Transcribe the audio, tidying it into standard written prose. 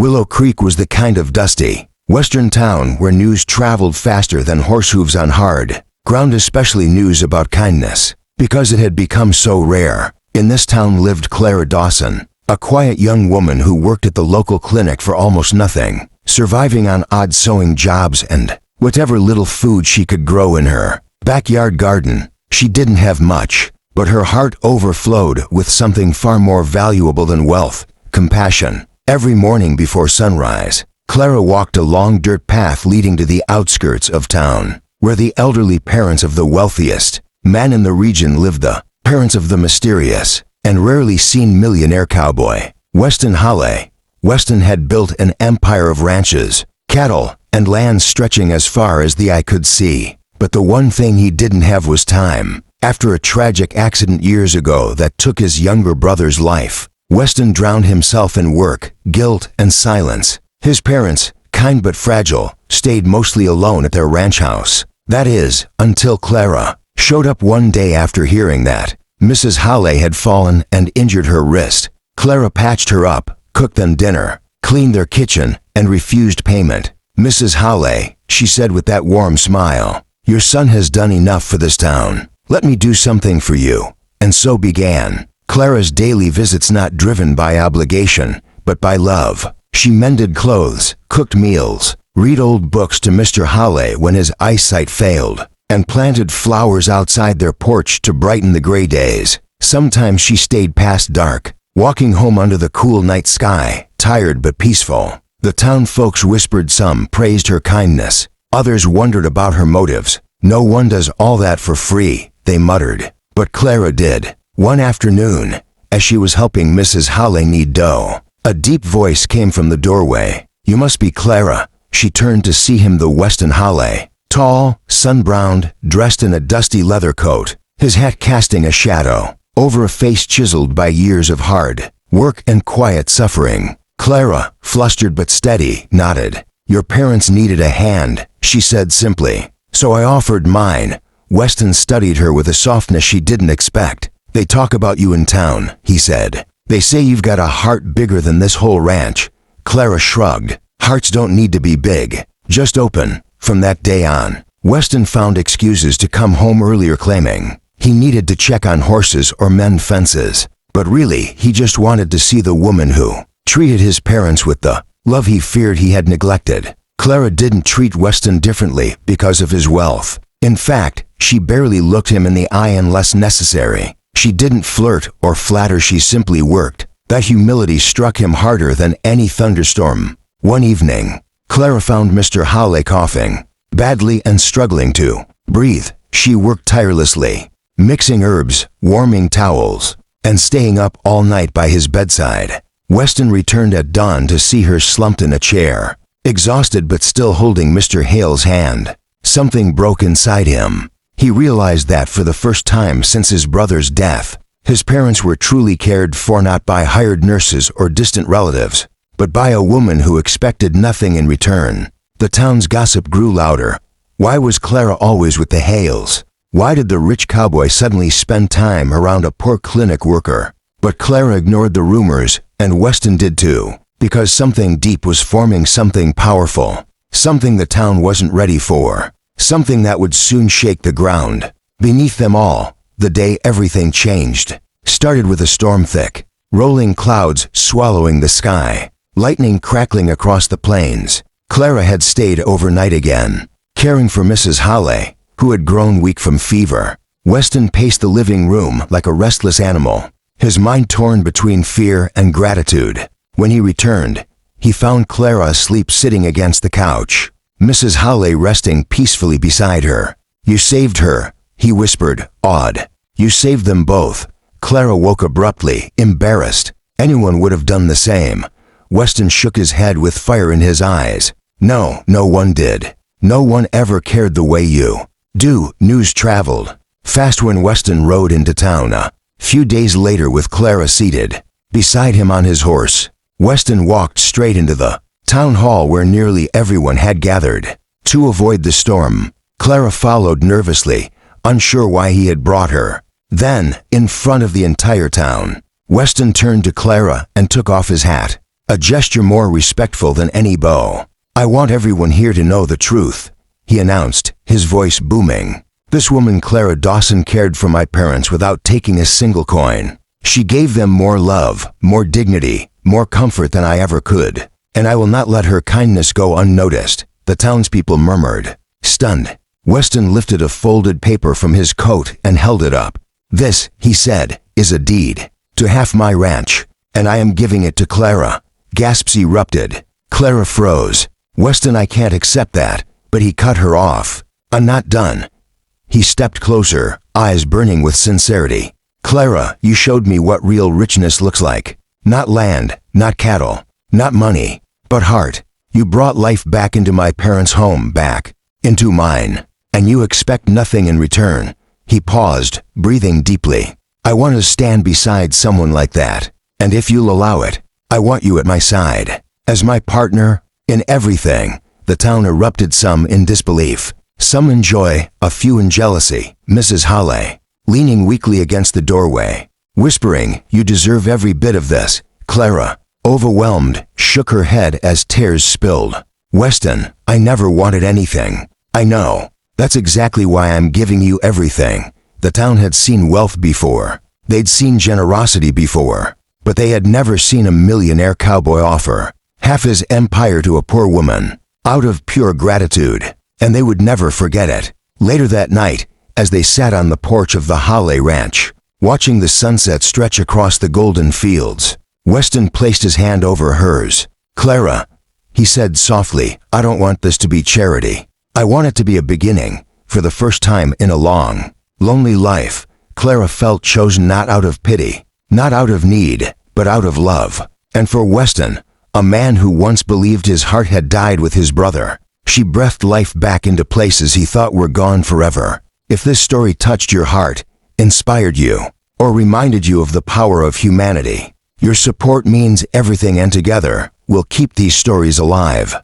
Willow Creek was the kind of dusty, western town where news traveled faster than horse hooves on hard ground, especially news about kindness, because it had become so rare. In this town lived Clara Dawson, a quiet young woman who worked at the local clinic for almost nothing, surviving on odd sewing jobs and whatever little food she could grow in her backyard garden. She didn't have much, but her heart overflowed with something far more valuable than wealth: compassion. Every morning before sunrise, Clara walked a long dirt path leading to the outskirts of town, where the elderly parents of the wealthiest man in the region lived, the parents of the mysterious and rarely seen millionaire cowboy, Weston Hale. Weston had built an empire of ranches, cattle, and lands stretching as far as the eye could see. But the one thing he didn't have was time. After a tragic accident years ago that took his younger brother's life, Weston drowned himself in work, guilt, and silence. His parents, kind but fragile, stayed mostly alone at their ranch house. That is, until Clara showed up one day after hearing that Mrs. Hale had fallen and injured her wrist. Clara patched her up, cooked them dinner, cleaned their kitchen, and refused payment. "Mrs. Hale," she said with that warm smile, "your son has done enough for this town. Let me do something for you." And so began Clara's daily visits, not driven by obligation, but by love. She mended clothes, cooked meals, read old books to Mr. Hale when his eyesight failed, and planted flowers outside their porch to brighten the gray days. Sometimes she stayed past dark, walking home under the cool night sky, tired but peaceful. The town folks whispered, some praised her kindness, others wondered about her motives. "No one does all that for free," they muttered. But Clara did. One afternoon, as she was helping Mrs. Hale knead dough, a deep voice came from the doorway. "You must be Clara." She turned to see him, the Weston Hale, tall, sun-browned, dressed in a dusty leather coat, his hat casting a shadow over a face chiseled by years of hard work and quiet suffering. Clara, flustered but steady, nodded. "Your parents needed a hand," she said simply. "So I offered mine." Weston studied her with a softness she didn't expect. "They talk about you in town," he said. "They say you've got a heart bigger than this whole ranch." Clara shrugged. "Hearts don't need to be big, just open." From that day on, Weston found excuses to come home earlier, claiming he needed to check on horses or mend fences. But really, he just wanted to see the woman who treated his parents with the love he feared he had neglected. Clara didn't treat Weston differently because of his wealth. In fact, she barely looked him in the eye unless necessary. She didn't flirt or flatter, she simply worked. That humility struck him harder than any thunderstorm. One evening, Clara found Mr. Hale coughing badly and struggling to breathe. She worked tirelessly, mixing herbs, warming towels, and staying up all night by his bedside. Weston returned at dawn to see her slumped in a chair, exhausted but still holding Mr. Hale's hand. Something broke inside him. He realized that for the first time since his brother's death, his parents were truly cared for, not by hired nurses or distant relatives, but by a woman who expected nothing in return. The town's gossip grew louder. Why was Clara always with the Hales? Why did the rich cowboy suddenly spend time around a poor clinic worker? But Clara ignored the rumors, and Weston did too, because something deep was forming, something powerful, something the town wasn't ready for, something that would soon shake the ground beneath them all. The day everything changed started with a storm, thick, rolling clouds swallowing the sky, lightning crackling across the plains. Clara had stayed overnight again, caring for Mrs. Hale, who had grown weak from fever. Weston paced the living room like a restless animal, his mind torn between fear and gratitude. When he returned, he found Clara asleep sitting against the couch, Mrs. Hale resting peacefully beside her. "You saved her," he whispered, awed. "You saved them both." Clara woke abruptly, embarrassed. Anyone would have done the same. Weston shook his head with fire in his eyes. "No, no one did. No one ever cared the way you do." News traveled fast when Weston rode into town a few days later with Clara seated beside him on his horse. Weston walked straight into the town hall where nearly everyone had gathered. To avoid the storm, Clara followed nervously, unsure why he had brought her. Then, in front of the entire town, Weston turned to Clara and took off his hat. a gesture more respectful than any bow. "I want everyone here to know the truth," he announced, his voice booming. "This woman Clara Dawson cared for my parents without taking a single coin. She gave them more love, more dignity, more comfort than I ever could. And I will not let her kindness go unnoticed," the townspeople murmured. Stunned, Weston lifted a folded paper from his coat and held it up. "This," he said, "is a deed to half my ranch, and I am giving it to Clara." Gasps erupted. Clara froze. "Weston, I can't accept that," but he cut her off. "I'm not done." He stepped closer, eyes burning with sincerity. "Clara, you showed me what real richness looks like. Not land, not cattle, not money, but heart. You brought life back into my parents' home, back into mine. And you expect nothing in return." He paused, breathing deeply. "I want to stand beside someone like that. And if you'll allow it, I want you at my side, as my partner, in everything." The town erupted, some in disbelief, some in joy, a few in jealousy. Mrs. Hale, leaning weakly against the doorway, whispering, "You deserve every bit of this." Clara, overwhelmed, shook her head as tears spilled. "Weston, I never wanted anything. I know. That's exactly why I'm giving you everything." The town had seen wealth before. They'd seen generosity before. But they had never seen a millionaire cowboy offer half his empire to a poor woman, out of pure gratitude. And they would never forget it. Later that night, as they sat on the porch of the Hale ranch, watching the sunset stretch across the golden fields, Weston placed his hand over hers. "Clara," he said softly, "I don't want this to be charity. I want it to be a beginning." For the first time in a long, lonely life, Clara felt chosen, not out of pity, not out of need, but out of love. And for Weston, a man who once believed his heart had died with his brother, she breathed life back into places he thought were gone forever. If this story touched your heart, inspired you, or reminded you of the power of humanity, your support means everything, and together, we'll keep these stories alive.